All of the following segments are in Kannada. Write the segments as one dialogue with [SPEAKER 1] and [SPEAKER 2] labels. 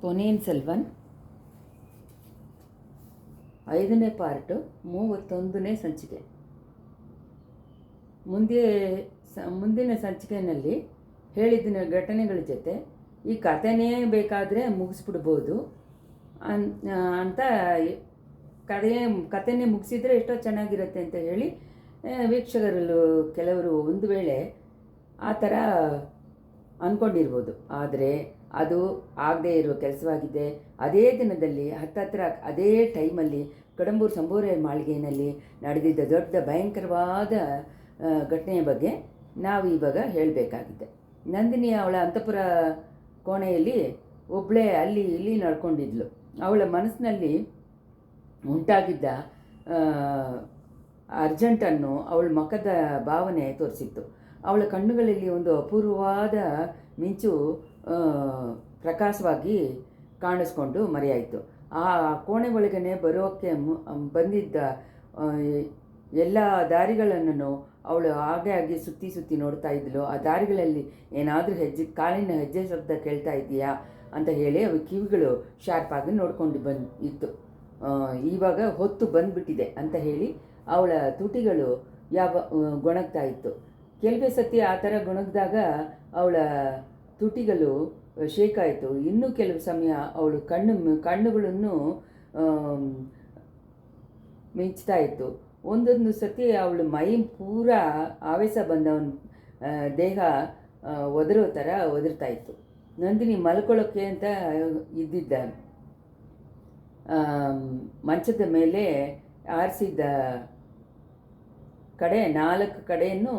[SPEAKER 1] ಪೊನ್ನಿಯಿನ್ ಸೆಲ್ವನ್ 5ನೇ ಪಾರ್ಟು 31ನೇ ಸಂಚಿಕೆ. ಮುಂದಿನ ಸಂಚಿಕೆಯಲ್ಲಿ ಹೇಳಿದ ಘಟನೆಗಳ ಜೊತೆ ಈ ಕಥೆನೇ ಬೇಕಾದರೆ ಮುಗಿಸ್ಬಿಡ್ಬೋದು ಅಂತ ಕಥೆನೇ ಮುಗಿಸಿದರೆ ಎಷ್ಟೋ ಚೆನ್ನಾಗಿರುತ್ತೆ ಅಂತ ಹೇಳಿ ವೀಕ್ಷಕರಲ್ಲೂ ಕೆಲವರು ಒಂದು ವೇಳೆ ಆ ಥರ ಅಂದ್ಕೊಂಡಿರ್ಬೋದು. ಆದರೆ ಅದು ಆಗದೇ ಇರುವ ಕೆಲಸವಾಗಿದೆ. ಅದೇ ದಿನದಲ್ಲಿ ಹತ್ತತ್ರ ಅದೇ ಟೈಮಲ್ಲಿ ಕಡಂಬೂರು ಸಂಬೋರೆ ಮಾಳಿಗೆಯಲ್ಲಿ ನಡೆದಿದ್ದ ದೊಡ್ಡ ಭಯಂಕರವಾದ ಘಟನೆಯ ಬಗ್ಗೆ ನಾವು ಇವಾಗ ಹೇಳಬೇಕಾಗಿದೆ. ನಂದಿನಿ ಅವಳ ಅಂತಃಪುರ ಕೋಣೆಯಲ್ಲಿ ಒಬ್ಬಳೇ ಅಲ್ಲಿ ಇಲ್ಲಿ ನಡ್ಕೊಂಡಿದ್ಲು. ಅವಳ ಮನಸ್ಸಿನಲ್ಲಿ ಉಂಟಾಗಿದ್ದ ಅರ್ಜೆಂಟನ್ನು ಅವಳ ಮುಖದ ಭಾವನೆ ತೋರಿಸಿತ್ತು. ಅವಳ ಕಣ್ಣುಗಳಲ್ಲಿ ಒಂದು ಅಪೂರ್ವವಾದ ಮಿಂಚು ಪ್ರಕಾಶವಾಗಿ ಕಾಣಿಸ್ಕೊಂಡು ಮರೆಯಾಯಿತು. ಆ ಕೋಣೆ ಒಳಗನೆ ಬರೋಕ್ಕೆ ಬಂದಿದ್ದ ಎಲ್ಲ ದಾರಿಗಳನ್ನು ಅವಳು ಹಾಗೆ ಸುತ್ತಿ ನೋಡ್ತಾ ಇದ್ಲು. ಆ ದಾರಿಗಳಲ್ಲಿ ಏನಾದರೂ ಕಾಲಿನ ಹೆಜ್ಜೆ ಶಬ್ದ ಕೇಳ್ತಾ ಇದೆಯಾ ಅಂತ ಹೇಳಿ ಅವು ಕಿವಿಗಳು ಶಾರ್ಪಾಗಿ ನೋಡ್ಕೊಂಡು ಇತ್ತು. ಇವಾಗ ಹೊತ್ತು ಬಂದುಬಿಟ್ಟಿದೆ ಅಂತ ಹೇಳಿ ಅವಳ ತುಟಿಗಳು ಗೊಣಗ್ತಾ ಇತ್ತು. ಕೆಲವೇ ಸತಿ ಆ ಥರ ಗೊಣಗಿದಾಗ ಅವಳ ತುಟಿಗಳು ಶೇಕಾಯಿತು. ಇನ್ನೂ ಕೆಲವು ಸಮಯ ಅವಳು ಕಣ್ಣುಗಳನ್ನು ಮಿಂಚ್ತಾ ಇತ್ತು. ಒಂದೊಂದು ಸತಿ ಅವಳು ಮೈ ಪೂರ ಆವೇಶ ಬಂದವನ ದೇಹ ಒದರೋ ಥರ ಒದರ್ತಾ ಇತ್ತು. ನಂದಿನಿ ಮಲ್ಕೊಳ್ಳೋಕ್ಕೆ ಅಂತ ಇದ್ದಿದ್ದ ಮಂಚದ ಮೇಲೆ ಆರಿಸಿದ್ದ ಕಡೆ 4 ಕಡೆಯನ್ನು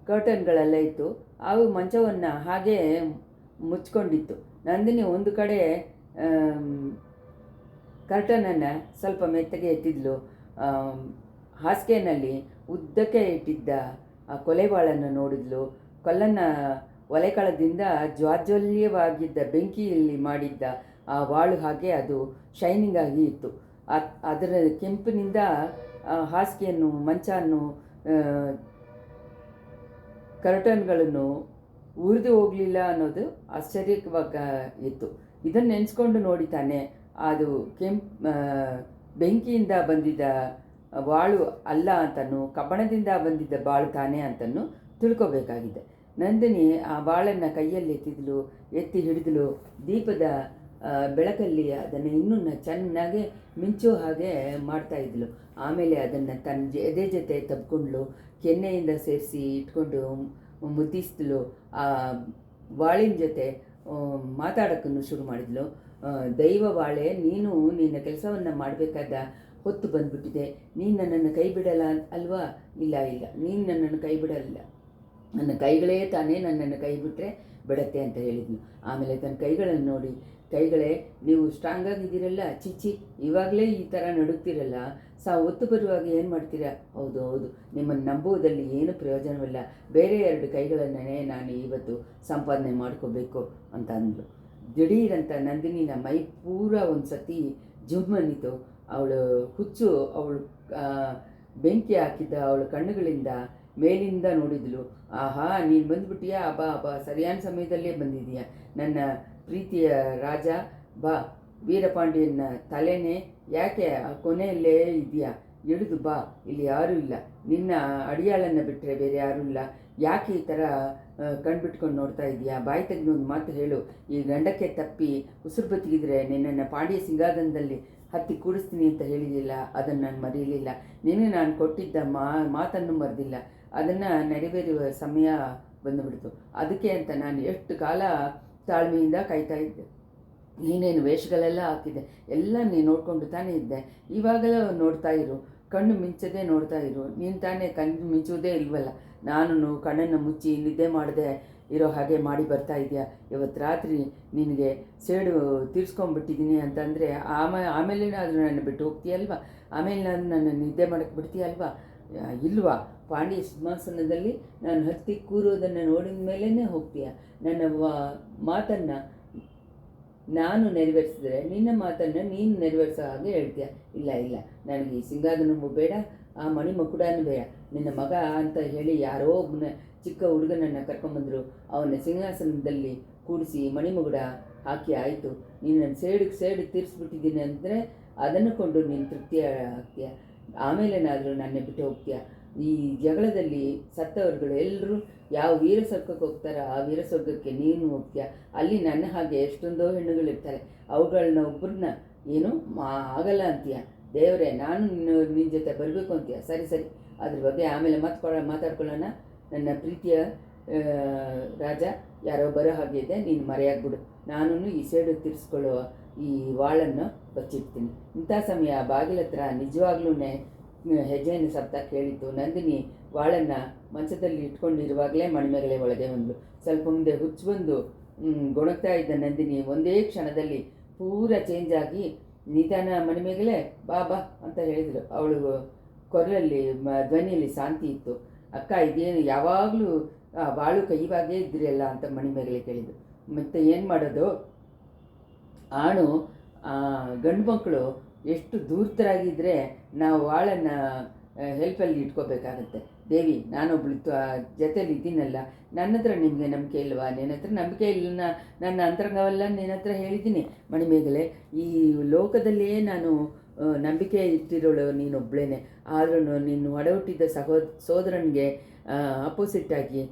[SPEAKER 1] ಕರ್ಟನ್ಗಳೆಲ್ಲ ಇತ್ತು. ಅವು ಮಂಚವನ್ನು ಹಾಗೇ ಮುಚ್ಕೊಂಡಿತ್ತು. ನಂದಿನಿ ಒಂದು ಕಡೆ ಕರ್ಟನನ್ನು ಸ್ವಲ್ಪ ಮೆತ್ತಗೆ ಎತ್ತಿದ್ಲು. ಹಾಸಿಗೆಯಲ್ಲಿ ಉದ್ದಕ್ಕೆ ಇಟ್ಟಿದ್ದ ಆ ಕೊಲೆವಾಳನ್ನು ನೋಡಿದ್ಲು. ಕಲ್ಲನ್ನು ಒಲೆಕಳದಿಂದ ಜ್ವಾಜ್ವಲ್ಯವಾಗಿದ್ದ ಬೆಂಕಿಯಲ್ಲಿ ಮಾಡಿದ್ದ ಆ ವಾಳು ಹಾಗೆ ಅದು ಶೈನಿಂಗ್ ಆಗಿ ಇತ್ತು. ಅದರ ಕೆಂಪಿನಿಂದ ಹಾಸಿಗೆಯನ್ನು, ಮಂಚವನ್ನು, ಕರ್ಟನ್ಗಳನ್ನು ಉರಿದು ಹೋಗಲಿಲ್ಲ ಅನ್ನೋದು ಆಶ್ಚರ್ಯವಾಗ ಇತ್ತು. ಇದನ್ನು ನೆನೆಸ್ಕೊಂಡು ನೋಡಿತಾನೆ ಅದು ಬೆಂಕಿಯಿಂದ ಬಂದಿದ್ದ ಬಾಳು ಅಲ್ಲ ಅಂತನೂ ಕಬ್ಬಣದಿಂದ ಬಂದಿದ್ದ ಬಾಳು ತಾನೇ ಅಂತನೂ ತಿಳ್ಕೊಬೇಕಾಗಿದೆ. ನಂದಿನಿ ಆ ಬಾಳನ್ನು ಕೈಯಲ್ಲಿ ಎತ್ತಿ ಹಿಡಿದಳು. ದೀಪದ ಬೆಳಕಲ್ಲಿ ಅದನ್ನು ಇನ್ನೂ ಚೆನ್ನಾಗಿ ಮಿಂಚೋ ಹಾಗೆ ಮಾಡ್ತಾಯಿದ್ಲು. ಆಮೇಲೆ ಅದನ್ನು ತನ್ನ ಎದೆ ಜೊತೆ ತಬ್ಕೊಂಡ್ಲು. ಕೆನ್ನೆಯಿಂದ ಸೇರಿಸಿ ಇಟ್ಕೊಂಡು ಮುದ್ದಿಸಿದ್ಲು. ಆ ಬಾಳಿನ ಜೊತೆ ಮಾತಾಡೋಕ್ಕನ್ನು ಶುರು ಮಾಡಿದ್ಲು. ದೈವ ಬಾಳೆ, ನೀನು ನಿನ್ನ ಕೆಲಸವನ್ನು ಮಾಡಬೇಕಾದ ಹೊತ್ತು ಬಂದುಬಿಟ್ಟಿದೆ. ನೀನು ನನ್ನನ್ನು ಕೈ ಬಿಡಲ್ಲ ಅಲ್ವಾ? ಇಲ್ಲ, ನೀನು ನನ್ನನ್ನು ಕೈ ಬಿಡಲ್ಲ. ನನ್ನ ಕೈಗಳೇ ತಾನೇ ನನ್ನನ್ನು ಕೈ ಬಿಟ್ಟರೆ ಬಿಡತ್ತೆ ಅಂತ ಹೇಳಿದ್ನು. ಆಮೇಲೆ ತನ್ನ ಕೈಗಳನ್ನು ನೋಡಿ, ಕೈಗಳೇ, ನೀವು ಸ್ಟ್ರಾಂಗಾಗಿದ್ದೀರಲ್ಲ, ಚಿಚ್ಚಿ ಇವಾಗಲೇ ಈ ಥರ ನಡುಗ್ತಿರಲ್ಲ, ಹೊತ್ತು ಬರುವಾಗ ಏನು ಮಾಡ್ತೀರಾ? ಹೌದು, ನಿಮ್ಮನ್ನು ನಂಬುವುದಲ್ಲಿ ಏನು ಪ್ರಯೋಜನವಿಲ್ಲ. ಬೇರೆ 2 ಕೈಗಳನ್ನೇ ನಾನು ಇವತ್ತು ಸಂಪಾದನೆ ಮಾಡ್ಕೋಬೇಕು ಅಂತ ಅಂದ್ಲು. ದಿಢೀರಂತ ನಂದಿನಿನ ಮೈ ಪೂರ ಒಂದು ಸತಿ ಜುಮ್ಮನ್ನಿತು. ಅವಳು ಹುಚ್ಚು ಅವಳು ಬೆಂಕಿ ಹಾಕಿದ್ದ ಅವಳ ಕಣ್ಣುಗಳಿಂದ ಮೇಲಿಂದ ನೋಡಿದ್ಲು. ಆಹಾ, ನೀನು ಬಂದುಬಿಟ್ಟಿಯಾ? ಬಾ, ಸರಿಯಾದ ಸಮಯದಲ್ಲೇ ಬಂದಿದೀಯಾ ನನ್ನ ಪ್ರೀತಿಯ ರಾಜ. ಬಾ, ವೀರಪಾಂಡ್ಯನ ತಲೆನೇ ಯಾಕೆ ಕೊನೆಯಲ್ಲೇ ಇದೆಯಾ? ಇಳಿದು ಬಾ, ಇಲ್ಲಿ ಯಾರೂ ಇಲ್ಲ. ನಿನ್ನ ಅಡಿಯಾಳನ್ನು ಬಿಟ್ಟರೆ ಬೇರೆ ಯಾರೂ ಇಲ್ಲ. ಯಾಕೆ ಈ ಥರ ಕಣ್ಬಿಟ್ಕೊಂಡು ನೋಡ್ತಾ ಇದೆಯಾ? ಬಾಯಿ ತೆಗೆದು ಒಂದು ಮಾತು ಹೇಳು. ಈ ಗಂಡಕ್ಕೆ ತಪ್ಪಿ ಉಸಿರು ಬತ್ತಿಗಿದ್ರೆ ನಿನ್ನನ್ನು ಪಾಂಡ್ಯ ಸಿಂಹಾಸನದಲ್ಲಿ ಹತ್ತಿ ಕೂಡಿಸ್ತೀನಿ ಅಂತ ಹೇಳಿದಿಲ್ಲ, ಅದನ್ನು ನಾನು ಮರೆಯಲಿಲ್ಲ. ನಿನಗೆ ನಾನು ಕೊಟ್ಟಿದ್ದ ಮಾತನ್ನು ಮರೆದಿಲ್ಲ. ಅದನ್ನು ನೆರವೇರುವ ಸಮಯ ಬಂದುಬಿಡ್ತು. ಅದಕ್ಕೆ ಅಂತ ನಾನು ಎಷ್ಟು ಕಾಲ ತಾಳ್ಮೆಯಿಂದ ಕಾಯ್ತಾ ಇದ್ದೆ. ನೀನೇನು ವೇಷಗಳೆಲ್ಲ ಹಾಕಿದೆ, ಎಲ್ಲ ನೀನು ನೋಡಿಕೊಂಡು ತಾನೇ ಇದ್ದೆ. ಇವಾಗಲೇ ನೋಡ್ತಾ ಇರು, ಕಣ್ಣು ಮಿಂಚದೆ ನೋಡ್ತಾ ಇರು. ನೀನು ತಾನೇ ಕಣ್ಣು ಮಿಂಚುವುದೇ ಇಲ್ವಲ್ಲ. ನಾನು ಕಣ್ಣನ್ನು ಮುಚ್ಚಿ ನಿದ್ದೆ ಮಾಡದೆ ಇರೋ ಹಾಗೆ ಮಾಡಿ ಬರ್ತಾ ಇದೆಯಾ? ಇವತ್ತು ರಾತ್ರಿ ನಿನಗೆ ಸೇಡು ತೀರಿಸ್ಕೊಂಡ್ಬಿಟ್ಟಿದ್ದೀನಿ ಅಂತಂದರೆ ಆಮೇಲೇನಾದರೂ ನನ್ನ ಬಿಟ್ಟು ಹೋಗ್ತೀಯಲ್ವಾ? ಆಮೇಲೆ ನನ್ನ ನಿದ್ದೆ ಮಾಡೋಕ್ಕೆ ಬಿಡ್ತೀಯಲ್ವಾ? ಇಲ್ವಾ? ಪಾಂಡ್ಯ ಸಿಂಹಾಸನದಲ್ಲಿ ನಾನು ಹತ್ತಿ ಕೂರೋದನ್ನು ನೋಡಿದ ಮೇಲೇ ಹೋಗ್ತೀಯ. ನನ್ನ ಮಾತನ್ನು ನಾನು ನೆರವೇರಿಸಿದ್ರೆ ನಿನ್ನ ಮಾತನ್ನು ನೀನು ನೆರವೇರಿಸೋ ಹಾಗೆ ಹೇಳ್ತೀಯ. ಇಲ್ಲ, ನನಗೆ ಈ ಸಿಂಹಾಸನವೂ ಬೇಡ, ಆ ಮಣಿಮಕುಡನೂ ಬೇಡ. ನಿನ್ನ ಮಗ ಅಂತ ಹೇಳಿ ಯಾರೋ ಒಬ್ಬನ ಚಿಕ್ಕ ಹುಡುಗನನ್ನು ಕರ್ಕೊಂಬಂದರು. ಅವನ ಸಿಂಹಾಸನದಲ್ಲಿ ಕೂಡಿಸಿ ಮಣಿಮಗುಡ ಹಾಕಿ ಆಯಿತು, ನೀನು ನನ್ನ ಸೇಡು ತೀರಿಸ್ಬಿಟ್ಟಿದ್ದೀನಿ ಅಂದರೆ ಅದನ್ನು ಕೊಂಡು ನೀನು ತೃಪ್ತಿ ಆಗ್ತೀಯ, ಆಮೇಲೇನಾದರೂ ನನ್ನ ಬಿಟ್ಟು ಹೋಗ್ತೀಯ. ಈ ಜಗಳದಲ್ಲಿ ಸತ್ತವರುಗಳು ಎಲ್ಲರೂ ಯಾವ ವೀರ ಸ್ವರ್ಗಕ್ಕೆ ಹೋಗ್ತಾರೋ ಆ ವೀರ ಸ್ವರ್ಗಕ್ಕೆ ನೀನು ಹೋಗ್ತೀಯ. ಅಲ್ಲಿ ನನ್ನ ಹಾಗೆ ಎಷ್ಟೊಂದೋ ಹೆಣ್ಣುಗಳಿರ್ತಾರೆ, ಅವುಗಳನ್ನ ಒಬ್ಬರನ್ನ ಏನು ಆಗಲ್ಲ ಅಂತೀಯ. ದೇವರೇ, ನಾನು ನಿನ್ನ ಜೊತೆ ಬರಬೇಕು ಅಂತೀಯ. ಸರಿ ಸರಿ, ಅದ್ರ ಬಗ್ಗೆ ಆಮೇಲೆ ಮಾತಾಡ್ಕೊಳ್ಳೋಣ. ನನ್ನ ಪ್ರೀತಿಯ ರಾಜ, ಯಾರೋ ಬರೋ ಹಾಗೆ ಇದೆ, ನೀನು ಮರೆಯಾಗ್ಬಿಡು. ನಾನು ಈ ಸೇಡು ತೀರಿಸ್ಕೊಳ್ಳೋ ಈ ವಾಳನ್ನು ಬಚ್ಚಿಡ್ತೀನಿ. ಇಂಥ ಸಮಯ ಬಾಗಿಲ ಹತ್ರ ನಿಜವಾಗ್ಲೂ ಹೆಜ್ಜೆಯನ್ನು ಶಬ್ದ ಕೇಳಿತು. ನಂದಿನಿ ವಾಳನ್ನು ಮಂಚದಲ್ಲಿ ಇಟ್ಕೊಂಡಿರುವಾಗಲೇ ಮಣಿಮೇಗಲೆ ಒಳಗೆ ಬಂದಳು. ಸ್ವಲ್ಪ ಮುಂದೆ ಹುಚ್ಚು ಬಂದು ಗೊಣಗ್ತಾ ಇದ್ದ ನಂದಿನಿ ಒಂದೇ ಕ್ಷಣದಲ್ಲಿ ಪೂರ ಚೇಂಜ್ ಆಗಿ ನಿಧಾನ ಮಣಿಮೇಗಲೆ ಬಾ ಬಾ ಅಂತ ಹೇಳಿದರು. ಅವಳು ಕೊರಲಲ್ಲಿ ಧ್ವನಿಯಲ್ಲಿ ಶಾಂತಿ ಇತ್ತು. ಅಕ್ಕ, ಇದೇನು ಯಾವಾಗಲೂ ಬಾಳು ಕೈವಾಗೇ ಇದ್ರಿಯಲ್ಲ ಅಂತ ಮಣಿಮೇಗಲೆ ಕೇಳಿದ್ರು. ಮತ್ತು ಏನು ಮಾಡೋದು, ಆಣು ಗಂಡು ಮಕ್ಕಳು ಎಷ್ಟು ದೂರ್ತರಾಗಿದ್ದರೆ ನಾವು ವಾಳನ್ನು ಹೆಲ್ಪಲ್ಲಿ ಇಟ್ಕೋಬೇಕಾಗತ್ತೆ. ದೇವಿ, ನಾನೊಬ್ಳು ಜೊತೇಲಿ ಇದ್ದೀನಲ್ಲ, ನನ್ನ ಹತ್ರ ನಿಮಗೆ ನಂಬಿಕೆ ಇಲ್ವಾ? ನಿನ್ನ ಹತ್ರ ನಂಬಿಕೆ ಇಲ್ಲ, ನನ್ನ ಅಂತರಂಗವೆಲ್ಲ ನಿನ್ನ ಹತ್ರ ಹೇಳಿದ್ದೀನಿ ಮಣಿಮೇಗಲೆ. ಈ ಲೋಕದಲ್ಲಿಯೇ ನಾನು ನಂಬಿಕೆ ಇಟ್ಟಿರೋಳು ನೀನೊಬ್ಬಳೇನೆ. ಆದ್ರೂ ನೀನು ಒಡಹುಟ್ಟಿದ್ದ ಸೋದರನಿಗೆ ಅಪೋಸಿಟ್ಟಾಗಿ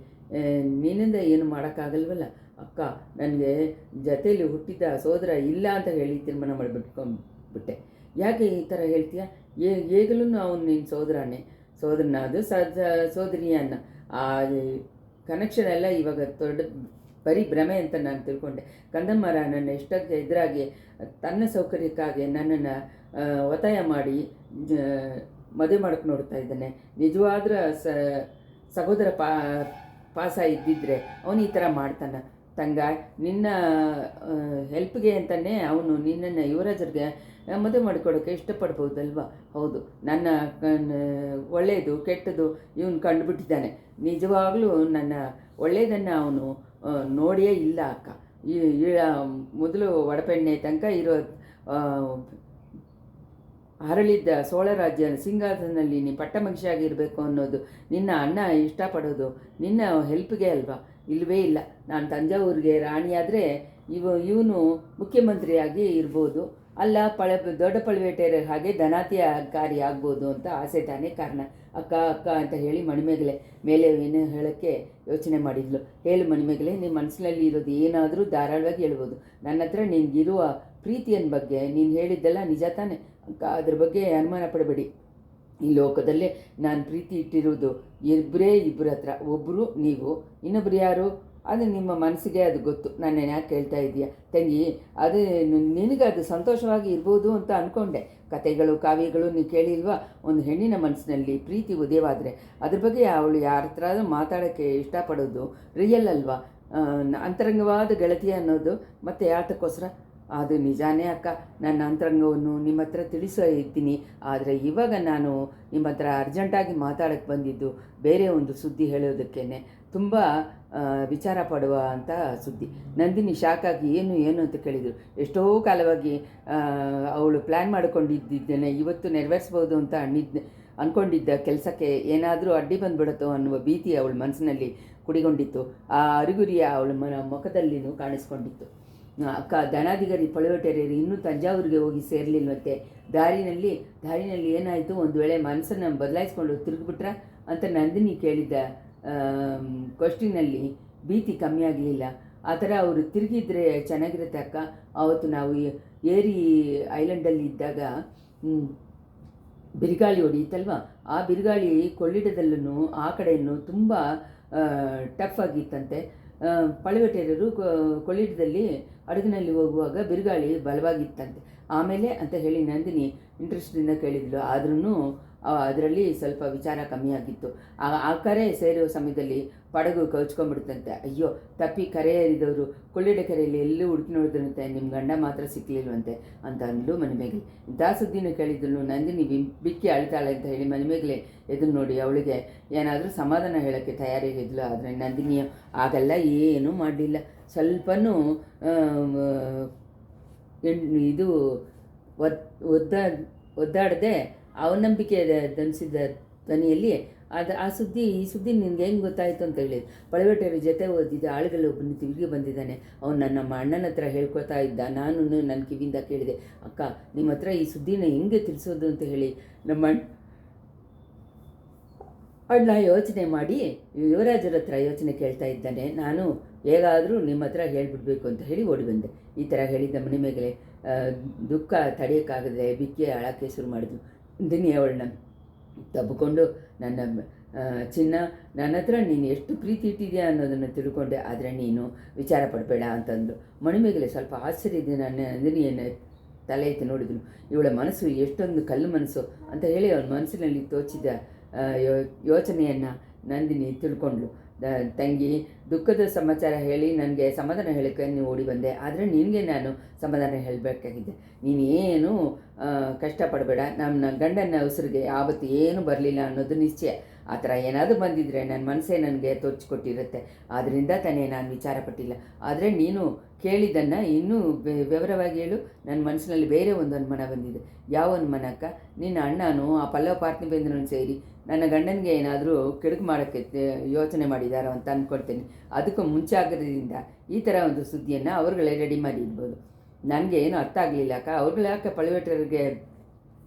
[SPEAKER 1] ನಿನ್ನಿಂದ ಏನು ಮಾಡೋಕ್ಕಾಗಲ್ವಲ್ಲ ಅಕ್ಕ. ನನಗೆ ಜೊತೇಲಿ ಹುಟ್ಟಿದ ಸೋದರ ಇಲ್ಲ ಅಂತ ಹೇಳಿ ತೀರ್ಮಾನ ಮಾಡಿಬಿಟ್ಕೊಂಡ್ಬಿಟ್ಟೆ. ಯಾಕೆ ಈ ಥರ ಹೇಳ್ತೀಯ? ಈಗಲೂ ಅವನು ನಿನ್ನ ಸೋದರನ ಅದು ಸೋದರಿಯನ್ನ. ಆ ಕನೆಕ್ಷನ್ ಎಲ್ಲ ಇವಾಗ ದೊಡ್ಡ ಬರೀ ಭ್ರಮೆ ಅಂತ ನಾನು ತಿಳ್ಕೊಂಡೆ. ಕಂದಮ್ಮರ ನನ್ನ ಎಷ್ಟಕ್ಕೆ ಎದುರಾಗಿ ತನ್ನ ಸೌಕರ್ಯಕ್ಕಾಗಿ ನನ್ನನ್ನು ಒತ್ತಾಯ ಮಾಡಿ ಮದುವೆ ಮಾಡೋಕ್ಕೆ ನೋಡ್ತಾ ಇದ್ದಾನೆ. ನಿಜವಾದ್ರ ಸಹೋದರ ಪಾಸ ಇದ್ದಿದ್ರೆ ಅವನು ಈ ಥರ ಮಾಡ್ತಾನೆ. ತಂಗ, ನಿನ್ನ ಹೆಲ್ಪ್ಗೆ ಅಂತಲೇ ಅವನು ನಿನ್ನನ್ನು ಯುವರಾಜರಿಗೆ ಮದುವೆ ಮಾಡಿಕೊಡೋಕ್ಕೆ ಇಷ್ಟಪಡ್ಬೋದಲ್ವ? ಹೌದು, ನನ್ನ ಒಳ್ಳೆಯದು ಕೆಟ್ಟದ್ದು ಇವನು ಕಂಡುಬಿಟ್ಟಿದ್ದಾನೆ. ನಿಜವಾಗಲೂ ನನ್ನ ಒಳ್ಳೆಯದನ್ನು ಅವನು ನೋಡಿಯೇ ಇಲ್ಲ ಅಕ್ಕ. ಮೊದಲು ಒಡಪೆಣ್ಣೆ ತನಕ ಇರೋ ಹರಳಿದ್ದ ಸೋಳ ರಾಜ್ಯ ಸಿಂಹಾಸನದಲ್ಲಿ ನೀ ಪಟ್ಟಮಹಿಷಿಯಾಗಿರಬೇಕು ಅನ್ನೋದು ನಿನ್ನ ಅಣ್ಣ ಇಷ್ಟಪಡೋದು ನಿನ್ನ ಹೆಲ್ಪ್ಗೆ ಅಲ್ವಾ? ಇಲ್ಲವೇ ಇಲ್ಲ. ನಾನು ತಂಜಾವೂರಿಗೆ ರಾಣಿಯಾದರೆ ಇವನು ಮುಖ್ಯಮಂತ್ರಿಯಾಗಿ ಇರ್ಬೋದು, ಅಲ್ಲ ದೊಡ್ಡ ಪಳವೇಟೆಯರ ಹಾಗೆ ಧನಾತ್ಯಕಾರಿ ಆಗ್ಬೋದು ಅಂತ ಆಸೆ ತಾನೇ ಕಾರಣ. ಅಕ್ಕ ಅಕ್ಕ ಅಂತ ಹೇಳಿ ಮಣಿಮೇಗಲೆ ಮೇಲೆ ಏನು ಹೇಳೋಕ್ಕೆ ಯೋಚನೆ ಮಾಡಿದ್ಲು. ಹೇಳು ಮಣಿಮೇಗಲೆ, ನಿಮ್ಮ ಮನಸ್ಸಿನಲ್ಲಿ ಇರೋದು ಏನಾದರೂ ಧಾರಾಳವಾಗಿ ಹೇಳ್ಬೋದು. ನನ್ನ ಹತ್ರ ನಿನಗಿರುವ ಪ್ರೀತಿಯ ಬಗ್ಗೆ ನೀನು ಹೇಳಿದ್ದೆಲ್ಲ ನಿಜ ತಾನೆ ಅಕ್ಕ, ಅದ್ರ ಬಗ್ಗೆ ಅನುಮಾನ ಪಡಬೇಡಿ. ಈ ಲೋಕದಲ್ಲೇ ನಾನು ಪ್ರೀತಿ ಇಟ್ಟಿರೋದು ಇಬ್ಬರ ಹತ್ರ. ಒಬ್ಬರು ನೀವು, ಇನ್ನೊಬ್ರು ಯಾರು? ಅದು ನಿಮ್ಮ ಮನಸ್ಸಿಗೆ ಅದು ಗೊತ್ತು. ನನ್ನೇನು ಯಾಕೆ ಕೇಳ್ತಾ ಇದೆಯಾ ತಂಗಿ? ಅದು ನಿನಗೆ ಅದು ಸಂತೋಷವಾಗಿ ಇರ್ಬೋದು ಅಂತ ಅಂದ್ಕೊಂಡೆ. ಕತೆಗಳು ಕಾವ್ಯಗಳು ನೀವು ಕೇಳಿಲ್ವಾ? ಒಂದು ಹೆಣ್ಣಿನ ಮನಸ್ಸಿನಲ್ಲಿ ಪ್ರೀತಿ ಉದಯವಾದರೆ ಅದ್ರ ಬಗ್ಗೆ ಅವಳು ಯಾರ ಹತ್ರ ಮಾತಾಡೋಕ್ಕೆ ಇಷ್ಟಪಡೋದು ರಿಯಲ್ ಅಲ್ವಾ? ಅಂತರಂಗವಾದ ಗೆಳತಿ ಅನ್ನೋದು ಮತ್ತೆ ಯಾತಕ್ಕೋಸ್ಕರ? ಅದು ನಿಜಾನೇ ಅಕ್ಕ. ನನ್ನ ಅಂತರಂಗವನ್ನು ನಿಮ್ಮ ಹತ್ರ ತಿಳಿಸೋ ಇರ್ತೀನಿ. ಆದರೆ ಇವಾಗ ನಾನು ನಿಮ್ಮ ಹತ್ರ ಅರ್ಜೆಂಟಾಗಿ ಮಾತಾಡೋಕ್ಕೆ ಬಂದಿದ್ದು ಬೇರೆ ಒಂದು ಸುದ್ದಿ ಹೇಳೋದಕ್ಕೇ. ತುಂಬ ವಿಚಾರ ಪಡುವ ಅಂತ ಸುದ್ದಿ. ನಂದಿನಿ ಶಾಕಾಗಿ ಏನು ಅಂತ ಕೇಳಿದರು. ಎಷ್ಟೋ ಕಾಲವಾಗಿ ಅವಳು ಪ್ಲ್ಯಾನ್ ಮಾಡಿಕೊಂಡಿದ್ದೇನೆ, ಇವತ್ತು ನೆರವೇರಿಸ್ಬೋದು ಅಂತ ಅಂದ್ಕೊಂಡಿದ್ದ ಕೆಲಸಕ್ಕೆ ಏನಾದರೂ ಅಡ್ಡಿ ಬಂದುಬಿಡುತ್ತೋ ಅನ್ನುವ ಭೀತಿ ಅವಳ ಮನಸ್ಸಿನಲ್ಲಿ ಕುಡಿಗೊಂಡಿತ್ತು. ಆ ಅರಿಗುರಿಯ ಅವಳ ಮುಖದಲ್ಲಿನೂ ಕಾಣಿಸ್ಕೊಂಡಿತ್ತು. ಅಕ್ಕ, ಧನಾಧಿಕಾರಿ ಪಳವೇಟೆಯರು ಇನ್ನೂ ತಂಜಾವೂರಿಗೆ ಹೋಗಿ ಸೇರಲಿಲ್ವಂತೆ. ದಾರಿನಲ್ಲಿ ಏನಾಯಿತು? ಒಂದು ವೇಳೆ ಮನಸ್ಸನ್ನು ಬದಲಾಯಿಸ್ಕೊಂಡು ತಿರುಗಿಬಿಟ್ರ ಅಂತ ನಂದಿನಿ ಕೇಳಿದ್ದ ಕ್ವಶ್ಚಿನಲ್ಲಿ ಭೀತಿ ಕಮ್ಮಿ ಆಗಲಿಲ್ಲ. ಆ ಥರ ಅವರು ತಿರುಗಿದ್ರೆ ಚೆನ್ನಾಗಿರುತ್ತೆ ಅಕ್ಕ. ಆವತ್ತು ನಾವು ಏರಿ ಐಲ್ಯಾಂಡಲ್ಲಿ ಇದ್ದಾಗ ಬಿರುಗಾಳಿ ಹೊಡೆಯಿತಲ್ವ, ಆ ಬಿರುಗಾಳಿ ಕೊಳ್ಳಿಡದಲ್ಲೂ ಆ ಕಡೆಯನ್ನು ತುಂಬ ಟಫ್ ಆಗಿತ್ತಂತೆ. ಪಳವೇಟೆಯರು ಕೊಳ್ಳಿಡದಲ್ಲಿ ಹಡಗಿನಲ್ಲಿ ಹೋಗುವಾಗ ಬಿರುಗಾಳಿ ಬಲವಾಗಿತ್ತಂತೆ. ಆಮೇಲೆ ಅಂತ ಹೇಳಿ ನಂದಿನಿ ಇಂಟ್ರೆಸ್ಟಿಂದ ಕೇಳಿದ್ಲು. ಆದ್ರೂ ಅದರಲ್ಲಿ ಸ್ವಲ್ಪ ವಿಚಾರ ಕಮ್ಮಿ ಆಗಿತ್ತು. ಆ ಕರೆ ಸೇರುವ ಸಮಯದಲ್ಲಿ ಪಡಗು ಕಚ್ಕೊಂಡ್ಬಿಡ್ತಂತೆ. ಅಯ್ಯೋ, ತಪ್ಪಿ ಕರೆ ಏರಿದವರು ಕೊಳ್ಳಿಡ ಕೆರೆಯಲ್ಲಿ ಎಲ್ಲೂ ಹುಡುಕಿ ನೋಡಿದ್ರಂತೆ, ನಿಮ್ಮ ಗಂಡ ಮಾತ್ರ ಸಿಕ್ಕಲಿಲ್ವಂತೆ ಅಂತ ಅಂದ್ಲು ಮಣಿಮೇಗಲೆ. ಇಂಥ ಸುದ್ದಿನ ಕೇಳಿದ್ಲು ನಂದಿನಿ ಬಿಕ್ಕಿ ಅಳ್ತಾಳೆ ಅಂತ ಹೇಳಿ ಮಣಿಮೇಗಲೆ ಎದುರು ನೋಡಿ ಅವಳಿಗೆ ಏನಾದರೂ ಸಮಾಧಾನ ಹೇಳೋಕ್ಕೆ ತಯಾರಾಗಿದ್ಲು. ಆದರೆ ನಂದಿನಿ ಆಗೆಲ್ಲ ಏನೂ ಮಾಡಲಿಲ್ಲ. ಸ್ವಲ್ಪನೂ ಇದು ಒದ್ದಾಡದೆ ಅವನಂಬಿಕೆ ಧನಿಸಿದ ಧ್ವನಿಯಲ್ಲಿ ಈ ಸುದ್ದಿ ನಿನ್ಗೆ ಹೆಂಗೆ ಗೊತ್ತಾಯಿತು ಅಂತ ಹೇಳಿ ಪಳವಟರ ಜೊತೆ ಓದಿದ್ದ ಆಳುಗಳೊಬ್ಬನು ತಿರುಗಿ ಬಂದಿದ್ದಾನೆ. ಅವನು ನಮ್ಮ ಅಣ್ಣನ ಹತ್ರ ಹೇಳ್ಕೊತಾ ಇದ್ದ. ನಾನು ನನ್ನ ಕಿವಿಯಿಂದ ಕೇಳಿದೆ, ಅಕ್ಕ ನಿಮ್ಮ ಹತ್ರ ಈ ಸುದ್ದಿನ ಹೆಂಗೆ ತಿಳಿಸೋದು ಅಂತ ಹೇಳಿ ನಮ್ಮ ಅಣ್ಣ ಯೋಚನೆ ಮಾಡಿ ಯುವರಾಜರ ಹತ್ರ ಯೋಚನೆ ಕೇಳ್ತಾ ಇದ್ದಾನೆ. ನಾನು ಹೇಗಾದರೂ ನಿಮ್ಮ ಹತ್ರ ಹೇಳಿಬಿಡ್ಬೇಕು ಅಂತ ಹೇಳಿ ಓಡಿ ಬಂದೆ. ಈ ಥರ ಹೇಳಿದ್ದ ಮನೆ ಮೇಲೆ ದುಃಖ ತಡೆಯೋಕ್ಕಾಗದೆ ಬಿಕ್ಕಿ ಅಳಕ್ಕೆ ಶುರು ಮಾಡಿದ್ಲು. ದಿನಿ ಅವಳನ್ನ ತಬ್ಬಿಕೊಂಡು, ನನ್ನ ಚಿನ್ನ, ನನ್ನ ಹತ್ರ ನೀನು ಎಷ್ಟು ಪ್ರೀತಿ ಇಟ್ಟಿದೆಯಾ ಅನ್ನೋದನ್ನು ತಿಳ್ಕೊಂಡೆ, ಆದರೆ ನೀನು ವಿಚಾರ ಪಡಬೇಡ ಅಂತಂದು. ಮಣಿಮೇಗಲೆ ಸ್ವಲ್ಪ ಆಶ್ಚರ್ಯದಿಂದ ನಂದಿನಿಯನ್ನು ತಲೆ ಎತ್ತಿ ನೋಡಿದನು. ಇವಳ ಮನಸ್ಸು ಎಷ್ಟೊಂದು ಕಲ್ಲು ಮನಸ್ಸು ಅಂತ ಹೇಳಿ ಅವಳ ಮನಸ್ಸಿನಲ್ಲಿ ತೋಚಿದ ಯೋಚನೆಯನ್ನು ನಂದಿನಿ ತಿಳ್ಕೊಂಡ್ಳು. ತಂಗಿ, ದುಃಖದ ಸಮಾಚಾರ ಹೇಳಿ ನನಗೆ ಸಮಾಧಾನ ಹೇಳೋಕ್ಕೆ ನೀವು ಓಡಿ ಬಂದೆ, ಆದರೆ ನಿನಗೆ ನಾನು ಸಮಾಧಾನ ಹೇಳಬೇಕಾಗಿದೆ. ನೀನೇನು ಕಷ್ಟಪಡಬೇಡ. ನಮ್ಮ ಗಂಡನ ಉಸಿರಿಗೆ ಯಾವತ್ತು ಏನು ಬರಲಿಲ್ಲ ಅನ್ನೋದು ನಿಶ್ಚಯ. ಆ ಥರ ಏನಾದರೂ ಬಂದಿದ್ದರೆ ನನ್ನ ಮನಸ್ಸೇ ನನಗೆ ತೋಚಿಕೊಟ್ಟಿರುತ್ತೆ. ಆದ್ದರಿಂದ ತಾನೇ ನಾನು ವಿಚಾರ ಪಟ್ಟಿಲ್ಲ. ಆದರೆ ನೀನು ಕೇಳಿದ್ದನ್ನು ಇನ್ನೂ ವಿವರವಾಗಿ ಹೇಳು. ನನ್ನ ಮನಸ್ಸಿನಲ್ಲಿ ಬೇರೆ ಒಂದು ಅನುಮಾನ ಬಂದಿದೆ. ಯಾವ ಅನುಮಾನ ಅಕ್ಕ? ನಿನ್ನ ಅಣ್ಣನು ಆ ಪಲ್ಲವ ಪಾರ್ಥಿಬೇಂದ್ರನ್ನು ಸೇರಿ ನನ್ನ ಗಂಡನಿಗೆ ಏನಾದರೂ ಕೆಡುಕು ಮಾಡೋಕ್ಕೆ ಯೋಚನೆ ಮಾಡಿದಾರೋ ಅಂತ ಅಂದ್ಕೊಳ್ತೇನೆ. ಅದಕ್ಕೂ ಮುಂಚಾಗ್ರದಿಂದ ಈ ಥರ ಒಂದು ಸುದ್ದಿಯನ್ನು ಅವ್ರುಗಳೇ ರೆಡಿ ಮಾಡಿರ್ಬೋದು. ನನಗೆ ಏನು ಅರ್ಥ ಆಗಲಿಲ್ಲ ಅಕ್ಕ. ಅವ್ರುಗಳು ಯಾಕೆ ಪಳವಟರಿಗೆ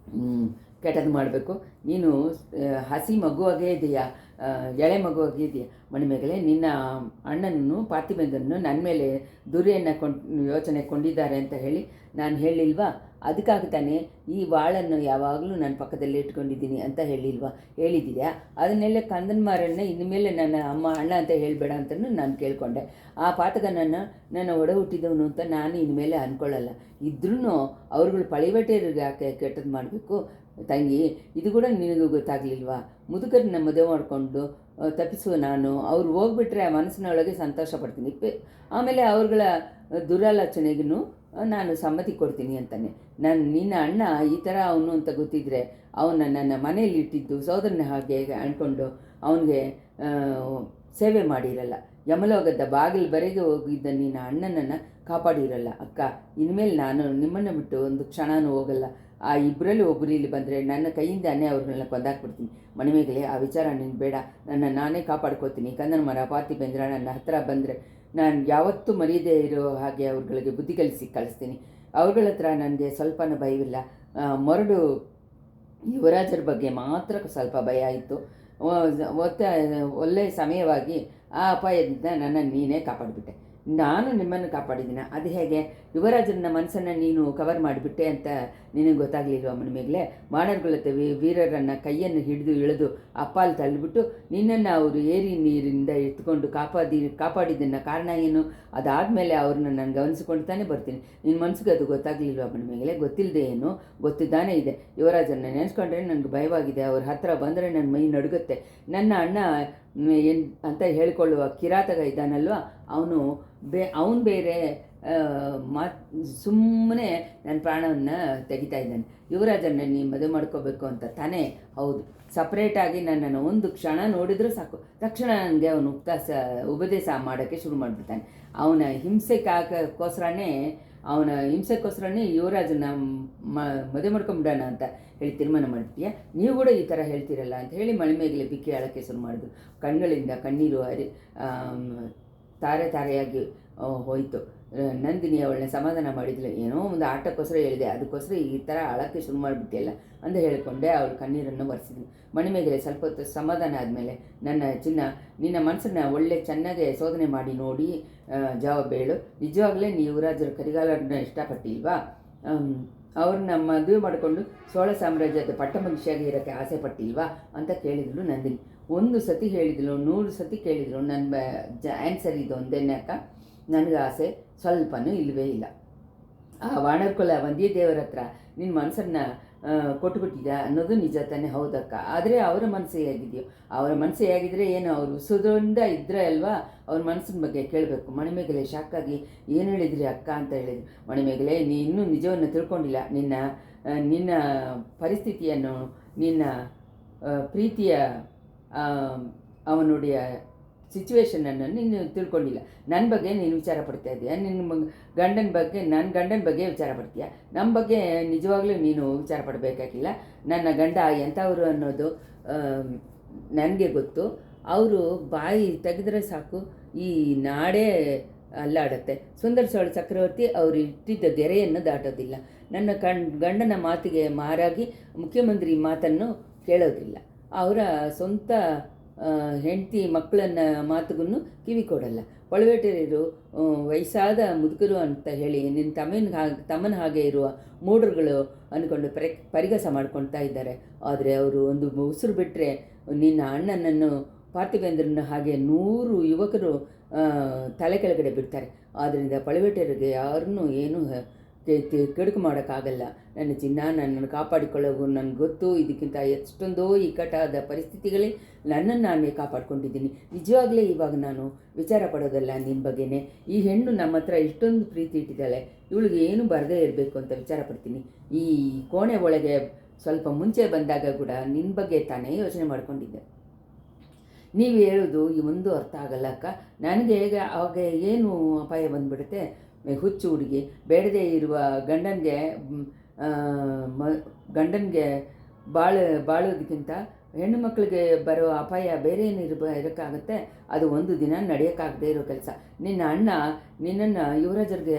[SPEAKER 1] ಕೆಟ್ಟದ್ದು ಮಾಡಬೇಕು? ನೀನು ಹಸಿ ಮಗುವಾಗೇ ಇದೆಯಾ, ಎಳೆ ಮಗುವಾಗೇ ಇದೆಯಾ? ಮಣಿಮೇಗಲೆ, ನಿನ್ನ ಅಣ್ಣನನ್ನು ಪಾರ್ಥಿಬೇಂದ್ರನ್ನು ನನ್ನ ಮೇಲೆ ದುರಿಯನ್ನು ಯೋಚನೆ ಕೊಂಡಿದ್ದಾರೆ ಅಂತ ಹೇಳಿ ನಾನು ಹೇಳಿಲ್ವಾ? ಅದಕ್ಕಾಗಿ ತಾನೇ ಈ ವಾಳನ್ನು ಯಾವಾಗಲೂ ನನ್ನ ಪಕ್ಕದಲ್ಲಿ ಇಟ್ಕೊಂಡಿದ್ದೀನಿ ಅಂತ ಹೇಳಿದ್ದೀಯಾ? ಅದನ್ನೆಲ್ಲ ಕಂದನ್ಮಾರನ್ನ ಇನ್ಮೇಲೆ ನನ್ನ ಅಣ್ಣ ಅಂತ ಹೇಳಬೇಡ ಅಂತಲೂ ನಾನು ಕೇಳಿಕೊಂಡೆ. ಆ ಪಾತಕ ನನ್ನ ಒಡ ಹುಟ್ಟಿದವನು ಅಂತ ನಾನು ಇನ್ಮೇಲೆ ಅಂದ್ಕೊಳ್ಳಲ್ಲ. ಇದ್ರೂ ಅವ್ರುಗಳು ಪಳಿವಟೇರಿಗೆ ಯಾಕೆ ಕೆಟ್ಟದ್ದು ಮಾಡಬೇಕು? ತಂಗಿ, ಇದು ಕೂಡ ನಿನಗೂ ಗೊತ್ತಾಗಲಿಲ್ವಾ? ಮುದುಕರನ್ನ ಮದುವೆ ಮಾಡಿಕೊಂಡು ತಪ್ಪಿಸುವ ನಾನು ಅವ್ರು ಹೋಗ್ಬಿಟ್ರೆ ಮನಸ್ಸಿನೊಳಗೆ ಸಂತೋಷ ಪಡ್ತೀನಿ. ಆಮೇಲೆ ಅವ್ರುಗಳ ದುರಾಲೋಚನೆಗೂ ನಾನು ಸಮ್ಮತಿ ಕೊಡ್ತೀನಿ ಅಂತಾನೆ. ನಿನ್ನ ಅಣ್ಣ ಈ ಥರ ಅವನು ಅಂತ ಗೊತ್ತಿದ್ದರೆ ಅವನ ನನ್ನ ಮನೆಯಲ್ಲಿ ಇಟ್ಟಿದ್ದು ಸೋದರನ ಹಾಗೆ ಅಂದ್ಕೊಂಡು ಅವನಿಗೆ ಸೇವೆ ಮಾಡಿರಲ್ಲ. ಯಮಲೋಕದ ಬರೆಗೆ ಹೋಗಿದ್ದ ನಿನ್ನ ಅಣ್ಣನನ್ನು ಕಾಪಾಡಿರಲ್ಲ. ಅಕ್ಕ, ಇನ್ಮೇಲೆ ನಾನು ನಿಮ್ಮನ್ನು ಬಿಟ್ಟು ಒಂದು ಕ್ಷಣನೂ ಹೋಗಲ್ಲ. ಆ ಇಬ್ಬರಲ್ಲಿ ಒಬ್ಬರು ಇಲ್ಲಿ ಬಂದರೆ ನನ್ನ ಕೈಯಿಂದಾನೇ ಅವ್ರನ್ನೆಲ್ಲ ಕೊಂದಾಕ್ಬಿಡ್ತೀನಿ. ಮಣಿಮೇಗಲೆ, ಆ ವಿಚಾರ ನೀನು ಬೇಡ. ನಾನೇ ಕಾಪಾಡ್ಕೋತೀನಿ. ಕಂದನ್ಮಾರ ಪಾರ್ಥಿಬೇಂದ್ರ ನನ್ನ ಹತ್ರ ಬಂದರೆ ನಾನು ಯಾವತ್ತೂ ಮರೆಯದೇ ಇರೋ ಹಾಗೆ ಅವ್ರುಗಳಿಗೆ ಬುದ್ಧಿ ಕಲಿಸ್ತೀನಿ. ಅವ್ರುಗಳ ಹತ್ರ ನನಗೆ ಸ್ವಲ್ಪನೂ ಭಯವಿಲ್ಲ. ಮೊರಡು ಯುವರಾಜರ ಬಗ್ಗೆ ಮಾತ್ರ ಸ್ವಲ್ಪ ಭಯ ಇತ್ತು. ಒಳ್ಳೆಯ ಸಮಯವಾಗಿ ಆ ಅಪಾಯದಿಂದ ನನ್ನನ್ನು ನೀನೇ ಕಾಪಾಡಿಬಿಟ್ಟೆ. ನಾನು ನಿಮ್ಮನ್ನು ಕಾಪಾಡಿದ್ದೀನಿ. ಅದು ಹೇಗೆ? ಯುವರಾಜನ ಮನಸ್ಸನ್ನು ನೀನು ಕವರ್ ಮಾಡಿಬಿಟ್ಟೆ ಅಂತ ನಿನಗೆ ಗೊತ್ತಾಗಲಿಲ್ವ ಮಣಿಮೇಗಲೆ? ಮಾಡರ್ಗಳತ್ತೆ ವೀರರನ್ನು ಕೈಯನ್ನು ಹಿಡಿದು ಇಳಿದು ಅಪ್ಪಾಲು ತಳ್ಳಿಬಿಟ್ಟು ನಿನ್ನನ್ನು ಅವರು ಏರಿ ನೀರಿಂದ ಎತ್ಕೊಂಡು ಕಾಪಾಡಿದ್ದನ್ನು ಕಾರಣ ಏನು? ಅದಾದಮೇಲೆ ಅವ್ರನ್ನ ನಾನು ಗಮನಿಸಿಕೊಂಡು ತಾನೇ ಬರ್ತೀನಿ. ನಿನ್ನ ಮನಸ್ಸಿಗೆ ಅದು ಗೊತ್ತಾಗಲಿಲ್ವ ಮಣಿಮೇಗಲೆ? ಗೊತ್ತಿಲ್ಲದೆ ಏನು? ಗೊತ್ತಿದ್ದಾನೆ ಇದೆ. ಯುವರಾಜನ ನೆನೆಸ್ಕೊಂಡ್ರೆ ನನಗೆ ಭಯವಾಗಿದೆ. ಅವ್ರ ಹತ್ರ ಬಂದರೆ ನನ್ನ ಮೈ ನಡುಗುತ್ತೆ. ನನ್ನ ಅಣ್ಣ ಅಂತ ಹೇಳಿಕೊಳ್ಳುವ ಕಿರಾತಕ ಇದ್ದಾನಲ್ವ, ಅವನು ಬೇರೆ ಸುಮ್ಮನೆ ನನ್ನ ಪ್ರಾಣವನ್ನು ತೆಗಿತಾ ಇದ್ದಾನೆ. ಯುವರಾಜನ್ನ ನೀನು ಮದುವೆ ಮಾಡ್ಕೋಬೇಕು ಅಂತ ತಾನೇ? ಹೌದು. ಸಪ್ರೇಟಾಗಿ ನನ್ನನ್ನು ಒಂದು ಕ್ಷಣ ನೋಡಿದರೂ ಸಾಕು, ತಕ್ಷಣ ನನಗೆ ಅವನು ಉಪದೇಶ ಮಾಡೋಕ್ಕೆ ಶುರು ಮಾಡಿಬಿಡ್ತಾನೆ. ಅವನ ಹಿಂಸೆಗೋಸ್ಕರನೇ ಯುವರಾಜನ ಮದುವೆ ಮಾಡ್ಕೊಂಬಿಡೋಣ ಅಂತ ಹೇಳಿ ತೀರ್ಮಾನ ಮಾಡ್ತೀಯ. ನೀವು ಕೂಡ ಈ ಥರ ಹೇಳ್ತೀರಲ್ಲ ಅಂತ ಹೇಳಿ ಮಣಿಮೇಗಲೆ ಬಿಕ್ಕಿ ಅಳಕ್ಕೆ ಶುರು ಮಾಡಿದ್ರು. ಕಣ್ಣುಗಳಿಂದ ಕಣ್ಣೀರು ತಾರೆಯಾಗಿ ಹೋಯಿತು. ನಂದಿನಿ ಅವಳನ್ನ ಸಮಾಧಾನ ಮಾಡಿದ್ಲು. ಏನೋ ಒಂದು ಆಟಕ್ಕೋಸ್ಕರ ಹೇಳಿದೆ, ಅದಕ್ಕೋಸ್ಕರ ಈ ಥರ ಅಳಕ್ಕೆ ಶುರು ಮಾಡಿಬಿಟ್ಟಿಯಲ್ಲ ಅಂತ ಹೇಳಿಕೊಂಡೆ ಅವಳು ಕಣ್ಣೀರನ್ನು ಒರೆಸಿದ್ಲು. ಮಣಿಮೇಗಲೆ ಸ್ವಲ್ಪ ಹೊತ್ತು ಸಮಾಧಾನ ಆದಮೇಲೆ, ನನ್ನ ಚಿನ್ನ, ನಿನ್ನ ಮನಸ್ಸನ್ನು ಒಳ್ಳೆ ಚೆನ್ನಾಗೆ ಶೋಧನೆ ಮಾಡಿ ನೋಡಿ ಜವಾಬ್ ಹೇಳು. ನಿಜವಾಗಲೇ ನೀವು ಯುವರಾಜರ ಕರಿಗಾಲರನ್ನ ಇಷ್ಟಪಟ್ಟಿಲ್ವಾ? ಅವ್ರನ್ನ ಮದುವೆ ಮಾಡಿಕೊಂಡು ಚೋಳ ಸಾಮ್ರಾಜ್ಯದ ಪಟ್ಟಮಹಿಷಿಯಾಗಿ ಇರೋಕ್ಕೆ ಆಸೆ ಪಟ್ಟಿಲ್ವಾ ಅಂತ ಕೇಳಿದಳು ನಂದಿನಿ. 1 ಸತಿ ಹೇಳಿದಳು, 100 ಸತಿ ಕೇಳಿದಳು. ನನ್ನ ಆನ್ಸರ್ ಇದು ಒಂದೇನೆ ಅಕ್ಕ, ನನಗೆ ಆಸೆ ಸ್ವಲ್ಪನೂ ಇಲ್ಲವೇ ಇಲ್ಲ. ಆ ವಾಣರ್ಕುಲ ವಂದ್ಯದೇವರ ಹತ್ರ ನಿನ್ನ ಮನಸ್ಸನ್ನು ಕೊಟ್ಟುಬಿಟ್ಟಿದ್ದ ಅನ್ನೋದು ನಿಜ ತಾನೇ? ಹೌದಕ್ಕ. ಆದರೆ ಅವರ ಮನಸ್ಸು ಹೇಗಿದೆಯೋ? ಅವರ ಮನಸ್ಸು ಹೇಗಿದ್ರೆ ಏನು, ಅವರು ಸುಧರಿಂದ ಇದ್ದರೆ ಅಲ್ವಾ ಅವ್ರ ಮನಸ್ಸಿನ ಬಗ್ಗೆ ಕೇಳಬೇಕು. ಮಣಿಮೇಗಲೆ ಶಾಕಾಗಿ, ಏನು ಹೇಳಿದ್ರಿ ಅಕ್ಕ ಅಂತ ಹೇಳಿದ್ರು. ಮಣಿಮೇಗಲೆ, ನೀ ಇನ್ನೂ ನಿಜವನ್ನು ತಿಳ್ಕೊಂಡಿಲ್ಲ. ನಿನ್ನ ಪರಿಸ್ಥಿತಿಯನ್ನು, ನಿನ್ನ ಪ್ರೀತಿಯ ಅವನುடைய ಸಿಚುವೇಶನನ್ನು ನೀನು ತಿಳ್ಕೊಂಡಿಲ್ಲ. ನನ್ನ ಬಗ್ಗೆ ನೀನು ವಿಚಾರ ಪಡ್ತಾ ಇದೆಯಾ? ನನ್ನ ಗಂಡನ ಬಗ್ಗೆ ವಿಚಾರ ಪಡ್ತೀಯಾ? ನಮ್ಮ ಬಗ್ಗೆ ನಿಜವಾಗ್ಲೂ ನೀನು ವಿಚಾರ ಪಡಬೇಕಾಗಿಲ್ಲ. ನನ್ನ ಗಂಡ ಎಂಥವರು ಅನ್ನೋದು ನನಗೆ ಗೊತ್ತು. ಅವರು ಬಾಯಿ ತೆಗೆದ್ರೆ ಸಾಕು ಈ ನಾಡೇ ಅಲ್ಲಾಡುತ್ತೆ. ಸುಂದರ ಚಕ್ರವರ್ತಿ ಅವರು ಇಟ್ಟಿದ್ದ ಗೆರೆಯನ್ನು ದಾಟೋದಿಲ್ಲ. ನನ್ನ ಗಂಡನ ಮಾತಿಗೆ ಮಾರಾಗಿ ಮುಖ್ಯಮಂತ್ರಿ ಮಾತನ್ನು ಕೇಳೋದಿಲ್ಲ. ಅವರ ಸ್ವಂತ ಹೆಂಡತಿ ಮಕ್ಕಳನ್ನ ಮಾತುಗೂ ಕಿವಿ ಕೊಡಲ್ಲ. ಪಳವೇಟೆಯರು ವಯಸ್ಸಾದ ಮುದುಕರು ಅಂತ ಹೇಳಿ ನಿನ್ನ ತಮ್ಮನ ಹಾಗೆ ಇರುವ ಮೂಢರುಗಳು ಅಂದ್ಕೊಂಡು ಪರಿಹಾಸ ಮಾಡ್ಕೊಳ್ತಾ ಇದ್ದಾರೆ. ಆದರೆ ಅವರು ಒಂದು ಉಸಿರು ಬಿಟ್ಟರೆ ನಿನ್ನ ಅಣ್ಣನನ್ನು ಪಾರ್ಥಿವೇಂದ್ರನ ಹಾಗೆ 100 ಯುವಕರು ತಲೆ ಕೆಳಗಡೆ ಬಿಡ್ತಾರೆ. ಆದ್ದರಿಂದ ಪಳವೇಟೆಯರಿಗೆ ಯಾರನ್ನೂ ಏನೂ ಕೆಡುಕು ಮಾಡೋಕ್ಕಾಗಲ್ಲ. ನನ್ನ ಚಿನ್ನ, ನನ್ನನ್ನು ಕಾಪಾಡಿಕೊಳ್ಳೋವು ನನಗೆ ಗೊತ್ತು. ಇದಕ್ಕಿಂತ ಎಷ್ಟೊಂದೋ ಇಕ್ಕಟ್ಟಾದ ಪರಿಸ್ಥಿತಿಗಳೇ ನನ್ನನ್ನು ನಾನೇ ಕಾಪಾಡ್ಕೊಂಡಿದ್ದೀನಿ. ನಿಜವಾಗಲೇ ಇವಾಗ ನಾನು ವಿಚಾರ ಪಡೋದಲ್ಲ ನಿನ್ನ ಬಗ್ಗೆನೇ. ಈ ಹೆಣ್ಣು ನಮ್ಮ ಹತ್ರ ಇಷ್ಟೊಂದು ಪ್ರೀತಿ ಇಟ್ಟಿದ್ದಾಳೆ, ಇವಳಿಗೆ ಏನು ಬರದೇ ಇರಬೇಕು ಅಂತ ವಿಚಾರ ಪಡ್ತೀನಿ. ಈ ಕೋಣೆ ಒಳಗೆ ಸ್ವಲ್ಪ ಮುಂಚೆ ಬಂದಾಗ ಕೂಡ ನಿನ್ನ ಬಗ್ಗೆ ತಾನೇ ಯೋಚನೆ ಮಾಡ್ಕೊಂಡಿದ್ದೆ. ನೀವು ಹೇಳೋದು ಈ ಒಂದು ಅರ್ಥ ಆಗಲ್ಲ ಅಕ್ಕ. ನನಗೆ ಆವಾಗ ಏನು ಅಪಾಯ ಬಂದುಬಿಡುತ್ತೆ. ಹುಚ್ಚು ಹುಡುಗಿ ಬೇಡದೇ ಇರುವ ಗಂಡನಿಗೆ ಬಾಳೋದಕ್ಕಿಂತ ಹೆಣ್ಣು ಮಕ್ಕಳಿಗೆ ಬರೋ ಅಪಾಯ ಬೇರೆ ಏನು ಇರೋಕ್ಕಾಗುತ್ತೆ. ಅದು ಒಂದು ದಿನ ನಡೆಯೋಕ್ಕಾಗದೇ ಇರೋ ಕೆಲಸ. ನಿನ್ನ ಅಣ್ಣ ನಿನ್ನನ್ನು ಯುವರಾಜರಿಗೆ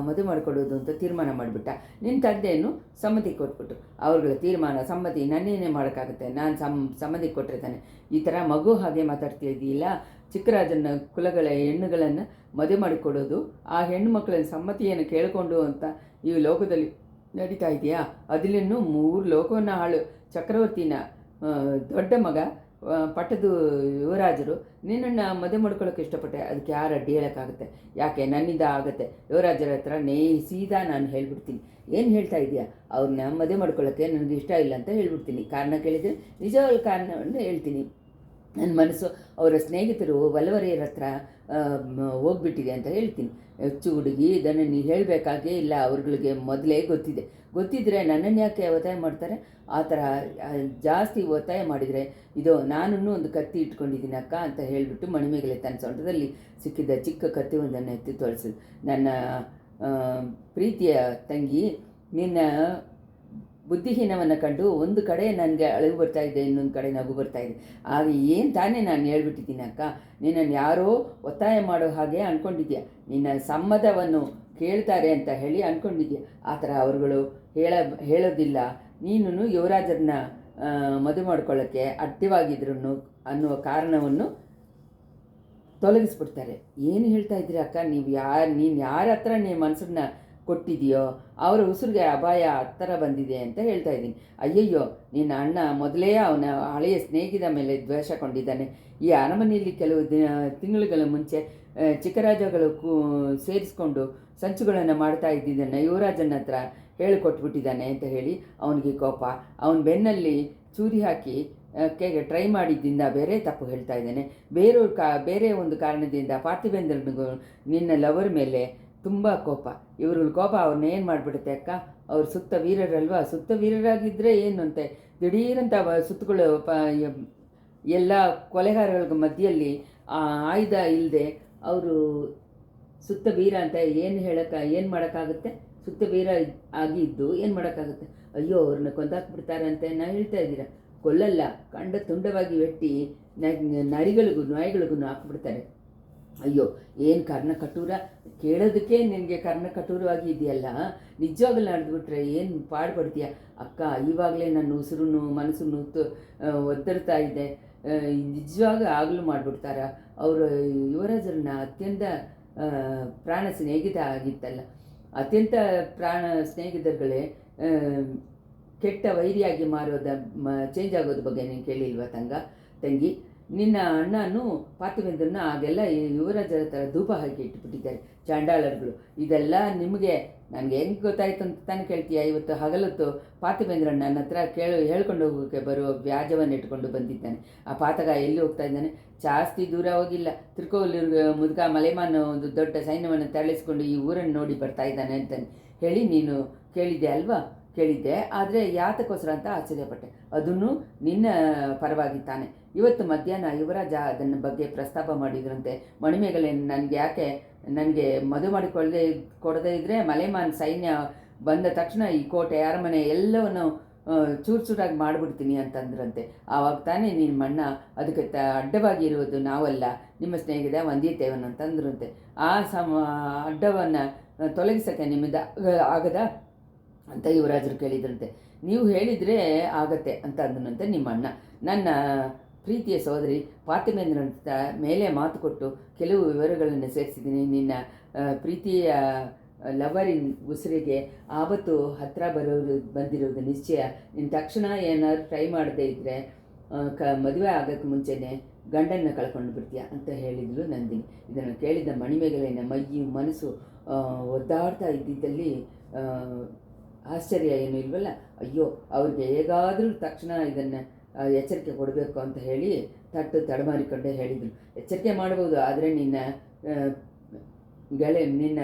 [SPEAKER 1] ಮದುವೆ ಮಾಡಿಕೊಡೋದು ಅಂತ ತೀರ್ಮಾನ ಮಾಡಿಬಿಟ್ಟ. ನಿನ್ನ ತಂದೆಯನ್ನು ಸಮ್ಮತಿ ಕೊಟ್ಬಿಟ್ಟು ಅವ್ರಗಳ ತೀರ್ಮಾನ ಸಮ್ಮತಿ ನನ್ನೇನೇ ಮಾಡೋಕ್ಕಾಗುತ್ತೆ. ನಾನು ಸಮ್ಮತಿ ಕೊಟ್ಟರೆ ತಾನೆ. ಈ ಥರ ಮಗು ಹಾಗೆ ಮಾತಾಡ್ತಿದ್ದೀಲ್ಲ. ಚಿಕ್ಕರಾಜನ ಕುಲಗಳ ಹೆಣ್ಣುಗಳನ್ನು ಮದುವೆ ಮಾಡಿಕೊಡೋದು, ಆ ಹೆಣ್ಣು ಮಕ್ಕಳ ಸಮ್ಮತಿಯನ್ನು ಕೇಳಿಕೊಂಡು ಅಂತ ಈ ಲೋಕದಲ್ಲಿ ನಡೀತಾ ಇದೆಯಾ? ಅದಲ್ಲಿನ್ನೂ 3 ಲೋಕವನ್ನು ಹಾಳು ಚಕ್ರವರ್ತಿನ ದೊಡ್ಡ ಮಗ ಪಟ್ಟದ ಯುವರಾಜರು ನಿನ್ನನ್ನು ಮದುವೆ ಮಾಡ್ಕೊಳ್ಳೋಕೆ ಇಷ್ಟಪಟ್ಟೆ. ಅದಕ್ಕೆ ಯಾರು ಅಡ್ಡಿ ಹೇಳೋಕ್ಕಾಗುತ್ತೆ? ಯಾಕೆ ನನ್ನಿಂದ ಆಗುತ್ತೆ. ಯುವರಾಜರ ಹತ್ರ ಸೀದಾ ನಾನು ಹೇಳ್ಬಿಡ್ತೀನಿ. ಏನು ಹೇಳ್ತಾ ಇದೆಯಾ? ಅವ್ರನ್ನ ಮದುವೆ ಮಾಡ್ಕೊಳ್ಳೋಕ್ಕೆ ನನಗೆ ಇಷ್ಟ ಇಲ್ಲ ಅಂತ ಹೇಳ್ಬಿಡ್ತೀನಿ. ಕಾರಣ ಕೇಳಿದರೆ ನಿಜವಾದ ಕಾರಣವನ್ನು ಹೇಳ್ತೀನಿ. ನನ್ನ ಮನಸ್ಸು ಅವರ ಸ್ನೇಹಿತರು ವಲ್ಲವರಿಯರ ಹತ್ರ ಹೋಗ್ಬಿಟ್ಟಿದೆ ಅಂತ ಹೇಳ್ತೀನಿ. ಹೆಚ್ಚು ಹುಡುಗಿ ಇದನ್ನು ನೀನು ಹೇಳಬೇಕಾಗೇ ಇಲ್ಲ. ಅವ್ರುಗಳಿಗೆ ಮೊದಲೇ ಗೊತ್ತಿದ್ದರೆ ನನ್ನನ್ನು ಯಾಕೆ ಒತ್ತಾಯ ಮಾಡ್ತಾರೆ? ಆ ಥರ ಜಾಸ್ತಿ ಒತ್ತಾಯ ಮಾಡಿದರೆ ಇದು ನಾನೂ ಒಂದು ಕತ್ತಿ ಇಟ್ಕೊಂಡಿದ್ದೀನಿ ಅಕ್ಕ ಅಂತ ಹೇಳಿಬಿಟ್ಟು ಮಣಿಮೇಗಲೆ ತನ್ನ ಸೊಂಟದಲ್ಲಿ ಸಿಕ್ಕಿದ್ದ ಚಿಕ್ಕ ಕತ್ತಿ ಒಂದನ್ನು ಎತ್ತಿ ತೋರಿಸಿದ್ರು. ನನ್ನ ಪ್ರೀತಿಯ ತಂಗಿ, ನಿನ್ನ ಬುದ್ಧಿಹೀನವನ್ನು ಕಂಡು ಒಂದು ಕಡೆ ನನಗೆ ಅಳುವು ಬರ್ತಾ ಇದೆ, ಇನ್ನೊಂದು ಕಡೆ ನಗು ಬರ್ತಾ ಇದೆ. ಆಗ ಏನು ತಾನೇ ನಾನು ಹೇಳ್ಬಿಟ್ಟಿದ್ದೀನಿ ಅಕ್ಕ. ನಿನ್ನನ್ನು ಯಾರೋ ಒತ್ತಾಯ ಮಾಡೋ ಹಾಗೆ ಅಂದ್ಕೊಂಡಿದ್ಯಾ. ನಿನ್ನ ಸಮ್ಮತವನ್ನು ಕೇಳ್ತಾರೆ ಅಂತ ಹೇಳಿ ಅಂದ್ಕೊಂಡಿದ್ಯಾ. ಆ ಥರ ಅವರುಗಳು ಹೇಳೋದಿಲ್ಲ. ನೀನು ಯುವರಾಜರನ್ನ ಮದುವೆ ಮಾಡ್ಕೊಳ್ಳೋಕ್ಕೆ ಅಡ್ಡವಾಗಿದ್ರು ಅನ್ನುವ ಕಾರಣವನ್ನು ತೊಲಗಿಸ್ಬಿಡ್ತಾರೆ. ಏನು ಹೇಳ್ತಾ ಇದ್ದೀರಿ ಅಕ್ಕ? ನೀನು ಯಾರ ಹತ್ರ ನಿಮ್ಮ ಮನಸ್ಸನ್ನ ಕೊಟ್ಟಿದೆಯೋ ಅವರ ಉಸಿರಿಗೆ ಅಪಾಯ ಹತ್ತಿರ ಬಂದಿದೆ ಅಂತ ಹೇಳ್ತಾ ಇದ್ದೀನಿ. ಅಯ್ಯಯ್ಯೋ, ನಿನ್ನ ಅಣ್ಣ ಮೊದಲೇ ಅವನ ಹಳೆಯ ಸ್ನೇಹಿತದ ಮೇಲೆ ದ್ವೇಷ ಕೊಂಡಿದ್ದಾನೆ. ಈ ಅರಮನೆಯಲ್ಲಿ ಕೆಲವು ತಿಂಗಳುಗಳ ಮುಂಚೆ ಚಿಕ್ಕರಾಜಗಳು ಸೇರಿಸ್ಕೊಂಡು ಸಂಚುಗಳನ್ನು ಮಾಡ್ತಾ ಇದ್ದಿದ್ದನ್ನು ಯುವರಾಜನ ಹತ್ರ ಹೇಳಿಕೊಟ್ಬಿಟ್ಟಿದ್ದಾನೆ ಅಂತ ಹೇಳಿ ಅವನಿಗೆ ಕೋಪ. ಅವನ ಬೆನ್ನಲ್ಲಿ ಚೂರಿ ಹಾಕಿ ಟ್ರೈ ಮಾಡಿದ್ದರಿಂದ ಬೇರೆ ತಪ್ಪು ಹೇಳ್ತಾ ಇದ್ದಾನೆ. ಬೇರೆ ಒಂದು ಕಾರಣದಿಂದ ಪಾರ್ಥಿವೇಂದ್ರನಿಗೂ ನಿನ್ನ ಲವರ್ ಮೇಲೆ ತುಂಬ ಕೋಪ. ಇವ್ರ ಕೋಪ ಅವ್ರನ್ನ ಏನು ಮಾಡಿಬಿಡುತ್ತೆ ಅಕ್ಕ? ಅವ್ರು ಸುತ್ತ ವೀರರಲ್ವಾ? ಸುತ್ತ ವೀರರಾಗಿದ್ದರೆ ಏನು ಅಂತೆ ದಿಢೀರಂತ ಸುತ್ತಗಳು ಎಲ್ಲ ಕೊಲೆಗಾರಗಳ ಮಧ್ಯದಲ್ಲಿ ಆಯುಧ ಇಲ್ಲದೆ ಅವರು ಸುತ್ತ ವೀರ ಅಂತ ಏನು ಮಾಡೋಕ್ಕಾಗುತ್ತೆ? ಸುತ್ತ ವೀರ ಆಗಿ ಇದ್ದು ಏನು ಮಾಡೋಕ್ಕಾಗುತ್ತೆ? ಅಯ್ಯೋ, ಅವ್ರನ್ನ ಕೊಂದಾಕ್ಬಿಡ್ತಾರೆ ಅಂತ ಹೇಳ್ತಾ ಇದ್ದೀರಾ? ಕೊಲ್ಲಲ್ಲ, ಕಂಡ ತುಂಡವಾಗಿ ವೆಟ್ಟಿ ನಾಯಿಗಳಿಗೂ ಹಾಕ್ಬಿಡ್ತಾರೆ. ಅಯ್ಯೋ, ಏನು ಕರ್ಣ ಕಠೋರ! ಕೇಳೋದಕ್ಕೆ ನಿನಗೆ ಕರ್ಣ ಕಠೋರವಾಗಿ ಇದೆಯಲ್ಲ, ನಿಜವಾಗಲೂ ನಡೆದ್ಬಿಟ್ರೆ ಏನು ಪಾಡ್ಪಡ್ತೀಯ ಅಕ್ಕ? ಇವಾಗಲೇ ನನ್ನ ಉಸಿರು ಮನಸ್ಸನ್ನು ಒತ್ತಡ್ತಾ ಇದೆ. ನಿಜವಾಗ ಆಗಲೂ ಮಾಡಿಬಿಡ್ತಾರ? ಅವರು ಯುವರಾಜರನ್ನ ಅತ್ಯಂತ ಪ್ರಾಣ ಸ್ನೇಹಿತ ಆಗಿತ್ತಲ್ಲ, ಅತ್ಯಂತ ಪ್ರಾಣ ಸ್ನೇಹಿತರುಗಳೇ ಕೆಟ್ಟ ವೈರಿಯಾಗಿ ಚೇಂಜ್ ಆಗೋದ್ರ ಬಗ್ಗೆ ನೀನು ಕೇಳಿಲ್ವಾ ತಂಗಿ? ನಿನ್ನ ಅಣ್ಣನೂ ಪಾರ್ಥಿವೇಂದ್ರನ ಆಗೆಲ್ಲ ಯುವರಾಜರ ಥರ ಧೂಪ ಹಾಕಿ ಇಟ್ಬಿಟ್ಟಿದ್ದಾರೆ ಚಾಂಡಾಲರುಗಳು. ಇದೆಲ್ಲ ನಿಮಗೆ ನನಗೆ ಹೆಂಗೆ ಗೊತ್ತಾಯ್ತು ಅಂತ ತಾನೇ ಕೇಳ್ತೀಯ? ಇವತ್ತು ಹಗಲತ್ತು ಪಾರ್ಥಿವೇಂದ್ರ ನನ್ನ ಹತ್ರ ಹೇಳ್ಕೊಂಡು ಹೋಗೋಕ್ಕೆ ಬರುವ ವ್ಯಾಜವನ್ನು ಇಟ್ಕೊಂಡು ಬಂದಿದ್ದಾನೆ. ಆ ಪಾತಕ ಎಲ್ಲಿ ಹೋಗ್ತಾ ಇದ್ದಾನೆ? ಜಾಸ್ತಿ ದೂರ ಹೋಗಿಲ್ಲ. ತಿರ್ಕೋಲೂರು ಮುದುಕ ಮಲೆಮಾನ ಒಂದು ದೊಡ್ಡ ಸೈನ್ಯವನ್ನು ತಳಿಸ್ಕೊಂಡು ಈ ಊರನ್ನು ನೋಡಿ ಬರ್ತಾ ಇದ್ದಾನೆ ಅಂತ ಹೇಳಿ ನೀನು ಕೇಳಿದ್ದೆ ಅಲ್ವಾ? ಕೇಳಿದ್ದೆ. ಆದರೆ ಯಾತಕ್ಕೋಸ್ಕರ ಅಂತ ಆಶ್ಚರ್ಯಪಟ್ಟೆ. ಅದನ್ನು ನಿನ್ನ ಪರವಾಗಿ ತಾನೆ. ಇವತ್ತು ಮಧ್ಯಾಹ್ನ ಯುವರಾಜ ಅದನ್ನ ಬಗ್ಗೆ ಪ್ರಸ್ತಾಪ ಮಾಡಿದ್ರಂತೆ. ಮಣಿಮೇಗಲೆ ನನಗೆ ಮದುವೆ ಕೊಡದೇ ಇದ್ದರೆ ಮಲೆಮಾನ್ ಸೈನ್ಯ ಬಂದ ತಕ್ಷಣ ಈ ಕೋಟೆ ಅರಮನೆ ಎಲ್ಲವನ್ನು ಚೂರು ಚೂರಾಗಿ ಮಾಡಿಬಿಡ್ತೀನಿ ಅಂತಂದ್ರಂತೆ. ಆವಾಗ ತಾನೇ ನಿಮ್ಮ ಅಣ್ಣ ಅದಕ್ಕೆ ಅಡ್ಡವಾಗಿ ಇರುವುದು ನಾವಲ್ಲ, ನಿಮ್ಮ ಸ್ನೇಹಿತ ವಂದಿತೇವನ್ ಅಂತಂದ್ರಂತೆ. ಆ ಅಡ್ಡವನ್ನು ತೊಲಗಿಸೋಕ್ಕೆ ನಿಮ್ಮಿಂದ ಆಗದ ಅಂತ ಯುವರಾಜರು ಕೇಳಿದ್ರಂತೆ. ನೀವು ಹೇಳಿದರೆ ಆಗತ್ತೆ ಅಂತ ಅಂದನಂತೆ ನಿಮ್ಮ ಅಣ್ಣ. ನನ್ನ ಪ್ರೀತಿಯ ಸೋದರಿ ಫಾತಿಮೇಂದ್ರಂತ ಮೇಲೆ ಮಾತು ಕೊಟ್ಟು ಕೆಲವು ವಿವರಗಳನ್ನು ಸೇರಿಸಿದ್ದೀನಿ. ನಿನ್ನ ಪ್ರೀತಿಯ ಲವರಿನ ಉಸಿರಿಗೆ ಆವತ್ತು ಹತ್ತಿರ ಬಂದಿರೋದು ನಿಶ್ಚಯ. ನಿನ್ನ ತಕ್ಷಣ ಏನಾದ್ರು ಟ್ರೈ ಮಾಡದೇ ಇದ್ದರೆ ಮದುವೆ ಆಗೋಕ್ಕೆ ಮುಂಚೆನೇ ಗಂಡನ್ನ ಕಳ್ಕೊಂಡು ಬಿಡ್ತೀಯ ಅಂತ ಹೇಳಿದ್ಲು ನಂದಿನಿ. ಇದನ್ನು ಕೇಳಿದ ಮಣಿಮೇಗಲೆಯ ಮೈಯು ಮನಸ್ಸು ಒದ್ದಾಡ್ತಾ ಇದ್ದಿದ್ದಲ್ಲಿ ಆಶ್ಚರ್ಯ ಏನೂ ಇಲ್ವಲ್ಲ. ಅಯ್ಯೋ, ಅವ್ರಿಗೆ ಹೇಗಾದರೂ ತಕ್ಷಣ ಇದನ್ನು ಎಚ್ಚರಿಕೆ ಕೊಡಬೇಕು ಅಂತ ಹೇಳಿ ತಡಮಾರಿಕೊಂಡೇ ಹೇಳಿದರು. ಎಚ್ಚರಿಕೆ ಮಾಡ್ಬೋದು, ಆದರೆ ನಿನ್ನ ನಿನ್ನ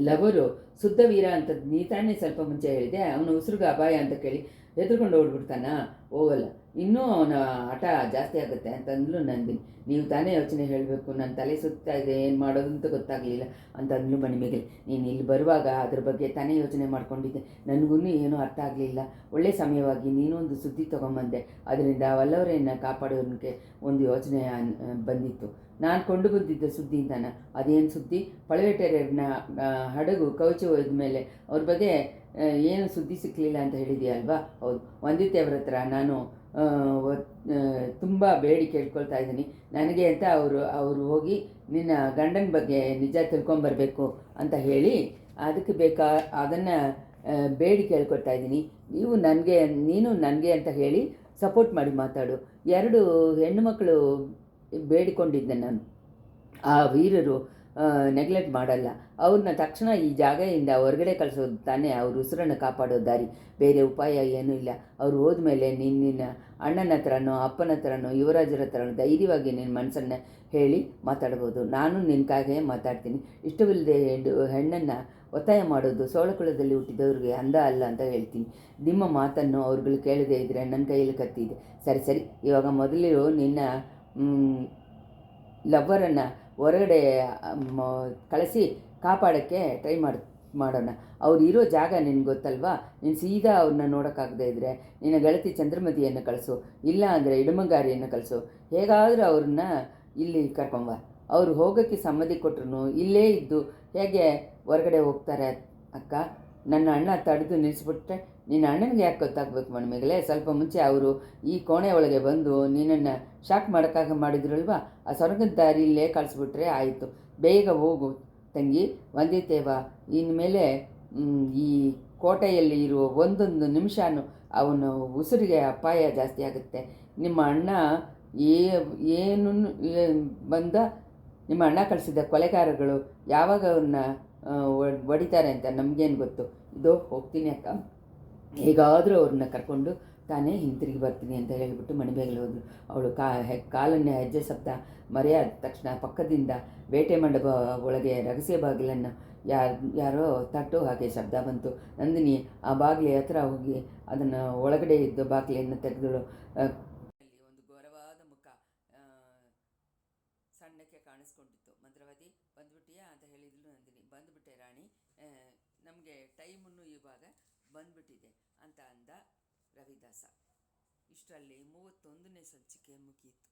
[SPEAKER 1] ಲವರು ಶುದ್ಧ ವೀರ ಅಂತ ನೀ ತಾನೇ ಸ್ವಲ್ಪ ಮುಂಚೆ ಹೇಳಿದೆ. ಅವನ ಉಸಿರುಗ ಅಪಾಯ ಅಂತ ಕೇಳಿ ಹೆದರ್ಕೊಂಡು ಓಡ್ಬಿಡ್ತಾನ? ಹೋಗಲ್ಲ, ಇನ್ನೂ ಅವನ ಹಠ ಜಾಸ್ತಿ ಆಗುತ್ತೆ ಅಂತಂದ್ಲು ನಂದಿನಿ. ನೀವು ತಾನೇ ಯೋಚನೆ ಹೇಳಬೇಕು, ನನ್ನ ತಲೆ ಸುತ್ತಾ ಇದೆ, ಏನು ಮಾಡೋದು ಅಂತ ಗೊತ್ತಾಗಲಿಲ್ಲ ಅಂತಂದ್ಲು ಮಣಿಮೇಗಲೆ. ನೀನು ಇಲ್ಲಿ ಬರುವಾಗ ಅದ್ರ ಬಗ್ಗೆ ತಾನೇ ಯೋಚನೆ ಮಾಡ್ಕೊಂಡಿದ್ದೆ, ನನಗೂ ಏನೂ ಅರ್ಥ ಆಗಲಿಲ್ಲ. ಒಳ್ಳೆ ಸಮಯವಾಗಿ ನೀನೊಂದು ಸುದ್ದಿ ತೊಗೊಂಬಂದೆ, ಅದರಿಂದ ವಲ್ಲವರೆಯನ್ನು ಕಾಪಾಡೋದಕ್ಕೆ ಒಂದು ಯೋಚನೆ ಬಂದಿತ್ತು. ನಾನು ಕೊಂಡು ಬಂದಿದ್ದ ಸುದ್ದಿಯಿಂದಾನ. ಅದೇನು ಸುದ್ದಿ? ಪಳವೇಟೆಯರನ್ನ ಹಡಗು ಕವಚ ಹೋದ ಮೇಲೆ ಅವ್ರ ಬಗ್ಗೆ ಏನು ಸುದ್ದಿ ಸಿಕ್ಕಲಿಲ್ಲ ಅಂತ ಹೇಳಿದೆಯಲ್ವಾ? ಹೌದು, ವಂದಿತೆಯವ್ರ ಹತ್ರ ನಾನು ತುಂಬ ಬೇಡಿ ಕೇಳ್ಕೊಳ್ತಾ ಇದ್ದೀನಿ. ನನಗೆ ಅಂತ ಅವರು ಹೋಗಿ ನಿನ್ನ ಗಂಡನ ಬಗ್ಗೆ ನಿಜ ತಿಳ್ಕೊಂಬರ್ಬೇಕು ಅಂತ ಹೇಳಿ ಅದಕ್ಕೆ ಅದನ್ನು ಬೇಡಿ ಕೇಳ್ಕೊಳ್ತಾ ಇದ್ದೀನಿ. ನೀನು ನನಗೆ ಅಂತ ಹೇಳಿ ಸಪೋರ್ಟ್ ಮಾಡಿ ಮಾತಾಡು. 2 ಹೆಣ್ಣು ಮಕ್ಕಳು ಬೇಡಿಕೊಂಡಿದ್ದೆ ನಾನು. ಆ ವೀರರು ನೆಗ್ಲೆಕ್ಟ್ ಮಾಡಲ್ಲ. ಅವ್ರನ್ನ ತಕ್ಷಣ ಈ ಜಾಗದಿಂದ ಹೊರಗಡೆ ಕಳಿಸೋದು ತಾನೇ ಅವ್ರ ಉಸಿರನ್ನು ಕಾಪಾಡೋ ದಾರಿ, ಬೇರೆ ಉಪಾಯ ಏನೂ ಇಲ್ಲ. ಅವ್ರು ಹೋದ್ಮೇಲೆ ನಿನ್ನ ಅಣ್ಣನ ಹತ್ರನೋ ಅಪ್ಪನ ಹತ್ರನೋ ಯುವರಾಜರ ಹತ್ರನೋ ಧೈರ್ಯವಾಗಿ ನಿನ್ನ ಮನಸ್ಸನ್ನು ಹೇಳಿ ಮಾತಾಡ್ಬೋದು. ನಾನು ನಿನ್ನ ಕಾಗೆ ಮಾತಾಡ್ತೀನಿ. ಇಷ್ಟವಿಲ್ಲದೆ ಹೆಣ್ಣನ್ನು ಒತ್ತಾಯ ಮಾಡೋದು ಸೋಳಕುಳದಲ್ಲಿ ಹುಟ್ಟಿದವ್ರಿಗೆ ಅಂದ ಅಲ್ಲ ಅಂತ ಹೇಳ್ತೀನಿ. ನಿಮ್ಮ ಮಾತನ್ನು ಅವ್ರುಗಳು ಕೇಳದೇ ಇದ್ದರೆ ನನ್ನ ಕೈಯಲ್ಲಿ ಕತ್ತಿ ಇದೆ. ಸರಿ, ಇವಾಗ ಮೊದಲು ನಿನ್ನ ಲವ್ವರನ್ನು ಹೊರಗಡೆ ಕಳಿಸಿ ಕಾಪಾಡೋಕ್ಕೆ ಟ್ರೈ ಮಾಡೋಣ. ಅವ್ರು ಇರೋ ಜಾಗ ನಿನ್ಗೆ ಗೊತ್ತಲ್ವಾ? ನೀನು ಸೀದಾ ಅವ್ರನ್ನ ನೋಡೋಕ್ಕಾಗದೇ ಇದ್ದರೆ ನಿನ್ನ ಗೆಳತಿ ಚಂದ್ರಮತಿಯನ್ನು ಕಳಿಸು, ಇಲ್ಲ ಅಂದರೆ ಇಡಮಗಾರಿಯನ್ನು ಕಳಿಸು. ಹೇಗಾದರೂ ಅವ್ರನ್ನ ಇಲ್ಲಿ ಕರ್ಕೊಂಬ. ಅವರು ಹೋಗೋಕ್ಕೆ ಸಮ್ಮತಿ ಕೊಟ್ಟರು ಇಲ್ಲೇ ಇದ್ದು ಹೇಗೆ ಹೊರಗಡೆ ಹೋಗ್ತಾರೆ ಅಕ್ಕ? ನನ್ನ ಅಣ್ಣ ತಡೆದು ನಿಲ್ಲಿಸ್ಬಿಟ್ರೆ ನಿನ್ನ ಅಣ್ಣನಿಗೆ ಯಾಕೆ ಗೊತ್ತಾಗಬೇಕು ಮಣಿಮೇಗಲೆ? ಸ್ವಲ್ಪ ಮುಂಚೆ ಅವರು ಈ ಕೋಣೆ ಒಳಗೆ ಬಂದು ನಿನ್ನನ್ನು ಶಾಕ್ ಮಾಡಿದ್ರಲ್ವಾ? ಆ ಸ್ವರ್ಗದ ದಾರಿಯಲ್ಲೇ ಕಳಿಸ್ಬಿಟ್ರೆ ಆಯಿತು. ಬೇಗ ಹೋಗು ತಂಗಿ ವಂದಿತೇವ. ಇನ್ಮೇಲೆ ಈ ಕೋಟೆಯಲ್ಲಿ ಇರುವ ಒಂದೊಂದು ನಿಮಿಷನೂ ಅವನು ಉಸಿರಿಗೆ ಅಪಾಯ ಜಾಸ್ತಿ ಆಗುತ್ತೆ. ನಿಮ್ಮ ಅಣ್ಣ ಏನು ನಿಮ್ಮ ಅಣ್ಣ ಕಳಿಸಿದ ಕೊಲೆಗಾರಗಳು ಯಾವಾಗ ಅವನ್ನ ಹೊಡಿತಾರೆ ಅಂತ ನಮಗೇನು ಗೊತ್ತು? ಹೋಗ್ತೀನಿ ಅಕ್ಕ, ಹೇಗಾದರೂ ಅವ್ರನ್ನ ಕರ್ಕೊಂಡು ತಾನೇ ಹಿಂತಿರುಗಿ ಬರ್ತೀನಿ ಅಂತ ಹೇಳಿಬಿಟ್ಟು ಮಣಿಮೇಗಲೆ ಹೋದ್ರು. ಅವಳು ಕಾಲನ್ನೇ ಹೆಜ್ಜೆ ಶಬ್ದ ಮರೆಯಾದ ತಕ್ಷಣ ಪಕ್ಕದಿಂದ ಬೇಟೆ ಮಂಡಪ ಒಳಗೆ ರಹಸ್ಯ ಬಾಗಿಲನ್ನು ಯಾರೋ ತಟ್ಟೋ ಹಾಗೆ ಶಬ್ದ ಬಂತು. ನಂದಿನಿ ಆ ಬಾಗಿಲ ಹತ್ರ ಹೋಗಿ ಅದನ್ನು ಒಳಗಡೆ ಇದ್ದ ಬಾಗಿಲನ್ನು ತೆಗೆದಳು. ಒಂದು ಘೋರವಾದ ಮುಖ ಸಣ್ಣಕ್ಕೆ ಕಾಣಿಸ್ಕೊಂಡಿತ್ತು. ಮಂತ್ರವಾದಿ ಬಂದ್ಬಿಟ್ಟಿಯಾ ಅಂತ ಹೇಳಿದ್ಲು ನಂದಿನಿ. ಬಂದುಬಿಟ್ಟೆ ರಾಣಿ, ನಮಗೆ ಟೈಮನ್ನು ಇವಾಗ ಬಂದ್ಬಿಟ್ಟಿದೆ ಅಂತ ಅಂದ ರವಿದಾಸ. ಇಷ್ಟರಲ್ಲಿ 31ನೇ ಸಂಚಿಕೆ ಮುಗಿಯಿತು.